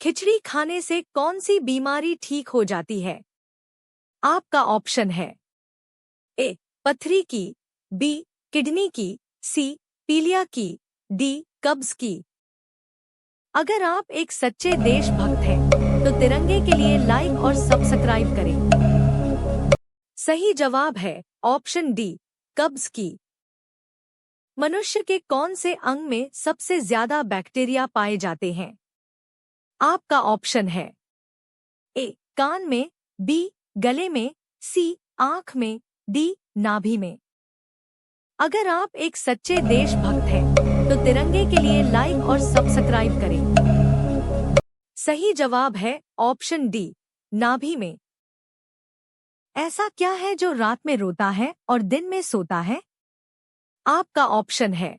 खिचड़ी खाने से कौन सी बीमारी ठीक हो जाती है? आपका ऑप्शन है ए पथरी की, बी किडनी की, सी पीलिया की, डी कब्ज की। अगर आप एक सच्चे देशभक्त हैं तो तिरंगे के लिए लाइक और सब्सक्राइब करें। सही जवाब है ऑप्शन डी कब्ज की। मनुष्य के कौन से अंग में सबसे ज्यादा बैक्टीरिया पाए जाते हैं? आपका ऑप्शन है ए कान में, बी गले में, सी आंख में, डी नाभि में। अगर आप एक सच्चे देशभक्त हैं तो तिरंगे के लिए लाइक और सब्सक्राइब करें। सही जवाब है ऑप्शन डी नाभि में। ऐसा क्या है जो रात में रोता है और दिन में सोता है? आपका ऑप्शन है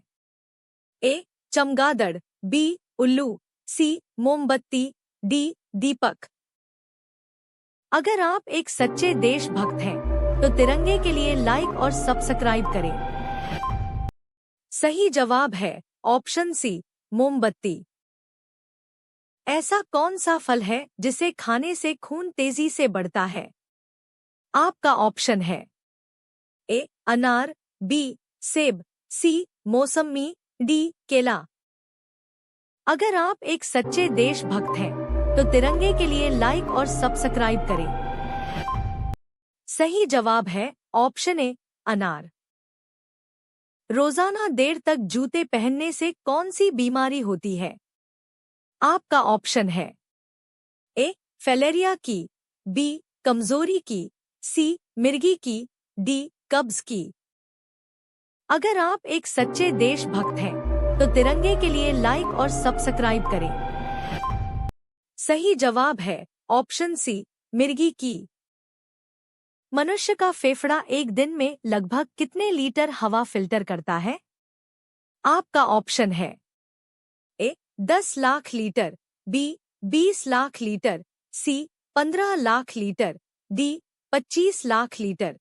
ए चमगादड़, बी उल्लू, सी मोमबत्ती, डी दीपक। अगर आप एक सच्चे देशभक्त हैं तो तिरंगे के लिए लाइक और सब्सक्राइब करें। सही जवाब है ऑप्शन सी मोमबत्ती। ऐसा कौन सा फल है जिसे खाने से खून तेजी से बढ़ता है? आपका ऑप्शन है ए अनार, बी सेब, सी मौसमी, डी केला। अगर आप एक सच्चे देशभक्त हैं तो तिरंगे के लिए लाइक और सब्सक्राइब करें। सही जवाब है ऑप्शन ए अनार। रोजाना देर तक जूते पहनने से कौन सी बीमारी होती है? आपका ऑप्शन है ए फैलेरिया की, बी कमजोरी की, सी मिर्गी की, डी कब्ज की। अगर आप एक सच्चे देशभक्त हैं तो तिरंगे के लिए लाइक और सब्सक्राइब करें। सही जवाब है ऑप्शन सी मिर्गी की। मनुष्य का फेफड़ा एक दिन में लगभग कितने लीटर हवा फिल्टर करता है? आपका ऑप्शन है A 10 lakh litre, B 20 lakh litre, C 15 lakh litre, D 25 lakh litre.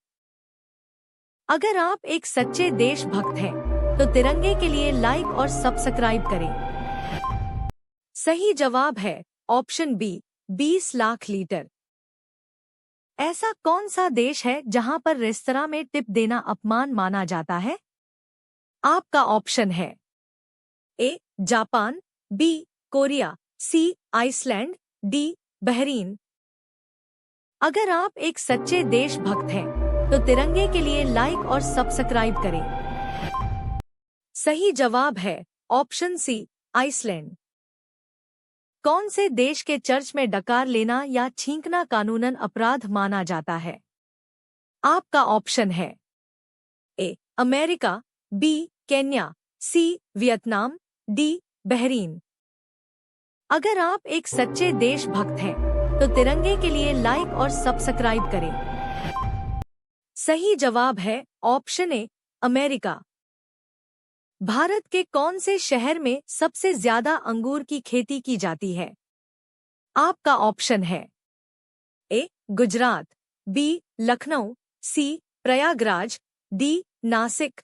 अगर आप एक सच्चे देशभक्त हैं तो तिरंगे के लिए लाइक और सब्सक्राइब करें। सही जवाब है ऑप्शन बी 20 लाख लीटर। ऐसा कौन सा देश है जहां पर रेस्तरां में टिप देना अपमान माना जाता है? आपका ऑप्शन है A Japan, B Korea, C Iceland, D Bahrain. अगर आप एक सच्चे देशभक्त हैं तो तिरंगे के लिए लाइक और सब्सक्राइब करें। सही जवाब है ऑप्शन सी आइसलैंड। कौन से देश के चर्च में डकार लेना या छींकना कानूनन अपराध माना जाता है? आपका ऑप्शन है A America, B Kenya, C Vietnam, D Bahrain. अगर आप एक सच्चे देशभक्त हैं तो तिरंगे के लिए लाइक और सब्सक्राइब करें। सही जवाब है ऑप्शन ए अमेरिका। भारत के कौन से शहर में सबसे ज्यादा अंगूर की खेती की जाती है? आपका ऑप्शन है ए गुजरात, बी लखनऊ, सी प्रयागराज, डी नासिक।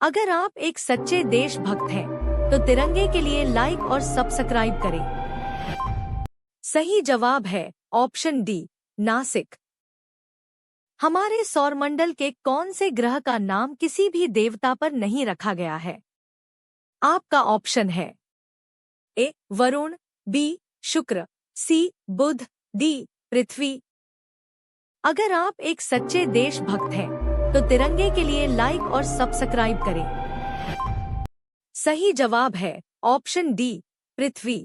अगर आप एक सच्चे देशभक्त हैं तो तिरंगे के लिए लाइक और सब्सक्राइब करें। सही जवाब है ऑप्शन डी नासिक। हमारे सौरमंडल के कौन से ग्रह का नाम किसी भी देवता पर नहीं रखा गया है? आपका ऑप्शन है ए वरुण, बी शुक्र, सी बुध, डी पृथ्वी। अगर आप एक सच्चे देशभक्त हैं तो तिरंगे के लिए लाइक और सब्सक्राइब करें। सही जवाब है ऑप्शन डी पृथ्वी।